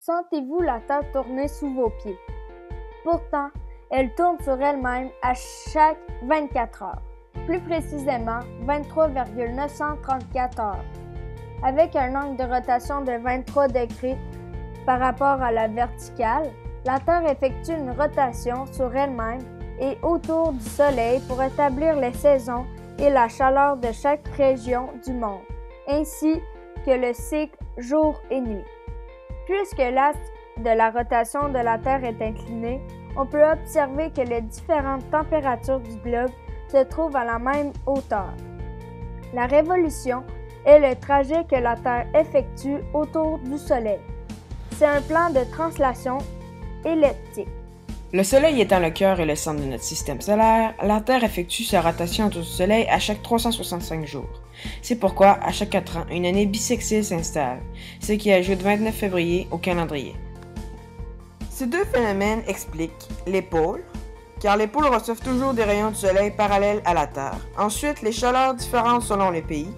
Sentez-vous la Terre tourner sous vos pieds? Pourtant, elle tourne sur elle-même à chaque 24 heures, plus précisément 23,934 heures. Avec un angle de rotation de 23 degrés par rapport à la verticale, la Terre effectue une rotation sur elle-même et autour du Soleil pour établir les saisons et la chaleur de chaque région du monde, ainsi que le cycle jour et nuit. Puisque l'axe de la rotation de la Terre est incliné, on peut observer que les différentes températures du globe se trouvent à la même hauteur. La révolution est le trajet que la Terre effectue autour du Soleil. C'est un plan de translation elliptique. Le Soleil étant le cœur et le centre de notre système solaire, la Terre effectue sa rotation autour du Soleil à chaque 365 jours. C'est pourquoi, à chaque 4 ans, une année bissextile s'installe, ce qui ajoute 29 février au calendrier. Ces deux phénomènes expliquent les pôles, car les pôles reçoivent toujours des rayons du Soleil parallèles à la Terre. Ensuite, les chaleurs différentes selon les pays.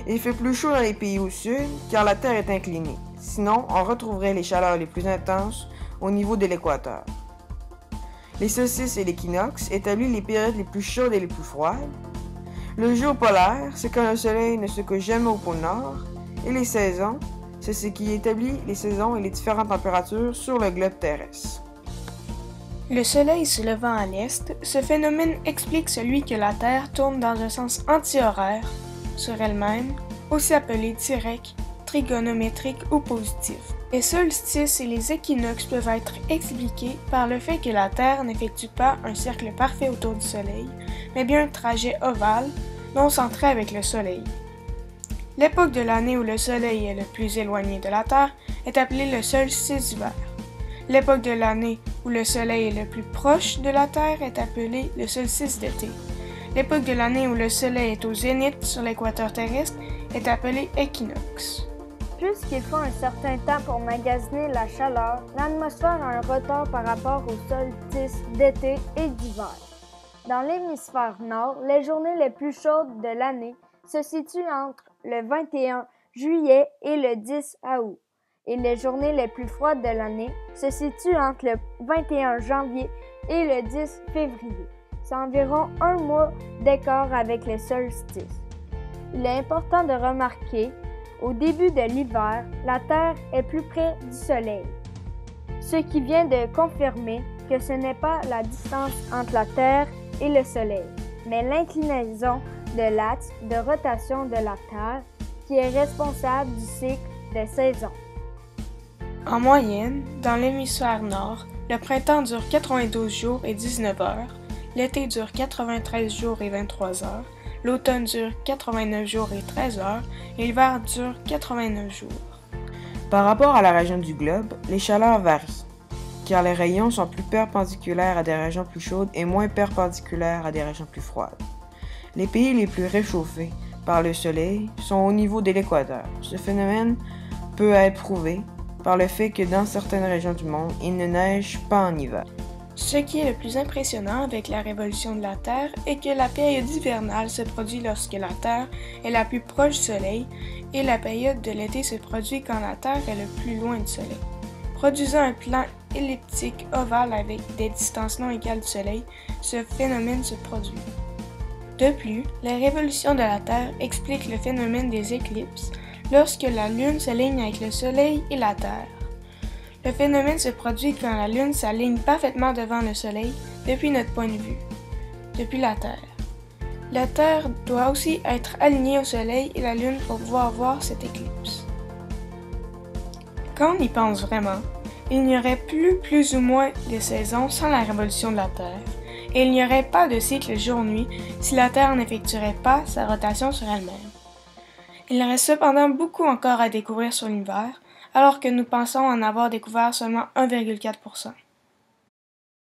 Il fait plus chaud dans les pays au sud, car la Terre est inclinée. Sinon, on retrouverait les chaleurs les plus intenses au niveau de l'équateur. Les solstices et l'équinoxe établissent les périodes les plus chaudes et les plus froides. Le jour polaire, c'est quand le soleil ne se couche jamais au pôle Nord. Et les saisons, c'est ce qui établit les saisons et les différentes températures sur le globe terrestre. Le soleil se levant à l'est, ce phénomène explique celui que la Terre tourne dans un sens anti-horaire sur elle-même, aussi appelé direct, trigonométrique ou positif. Les solstices et les équinoxes peuvent être expliqués par le fait que la Terre n'effectue pas un cercle parfait autour du Soleil, mais bien un trajet ovale, non centré avec le Soleil. L'époque de l'année où le Soleil est le plus éloigné de la Terre est appelée le solstice d'hiver. L'époque de l'année où le Soleil est le plus proche de la Terre est appelée le solstice d'été. L'époque de l'année où le Soleil est au zénith sur l'équateur terrestre est appelée équinoxe. Puisqu'il faut un certain temps pour magasiner la chaleur, l'atmosphère a un retard par rapport aux solstices d'été et d'hiver. Dans l'hémisphère nord, les journées les plus chaudes de l'année se situent entre le 21 juillet et le 10 août, et les journées les plus froides de l'année se situent entre le 21 janvier et le 10 février. C'est environ un mois d'écart avec les solstices. Il est important de remarquer au début de l'hiver, la Terre est plus près du Soleil, ce qui vient de confirmer que ce n'est pas la distance entre la Terre et le Soleil, mais l'inclinaison de l'axe de rotation de la Terre qui est responsable du cycle des saisons. En moyenne, dans l'hémisphère nord, le printemps dure 92 jours et 19 heures, l'été dure 93 jours et 23 heures, l'automne dure 89 jours et 13 heures et l'hiver dure 89 jours. Par rapport à la région du globe, les chaleurs varient, car les rayons sont plus perpendiculaires à des régions plus chaudes et moins perpendiculaires à des régions plus froides. Les pays les plus réchauffés par le soleil sont au niveau de l'équateur. Ce phénomène peut être prouvé par le fait que dans certaines régions du monde, il ne neige pas en hiver. Ce qui est le plus impressionnant avec la révolution de la Terre est que la période hivernale se produit lorsque la Terre est la plus proche du Soleil et la période de l'été se produit quand la Terre est le plus loin du Soleil. Produisant un plan elliptique ovale avec des distances non égales du Soleil, ce phénomène se produit. De plus, la révolution de la Terre explique le phénomène des éclipses lorsque la Lune s'aligne avec le Soleil et la Terre. Le phénomène se produit quand la Lune s'aligne parfaitement devant le Soleil depuis notre point de vue, depuis la Terre. La Terre doit aussi être alignée au Soleil et la Lune pour pouvoir voir cette éclipse. Quand on y pense vraiment, il n'y aurait plus ou moins de saisons sans la révolution de la Terre, et il n'y aurait pas de cycle jour-nuit si la Terre n'effectuerait pas sa rotation sur elle-même. Il reste cependant beaucoup encore à découvrir sur l'univers, alors que nous pensons en avoir découvert seulement 1,4%.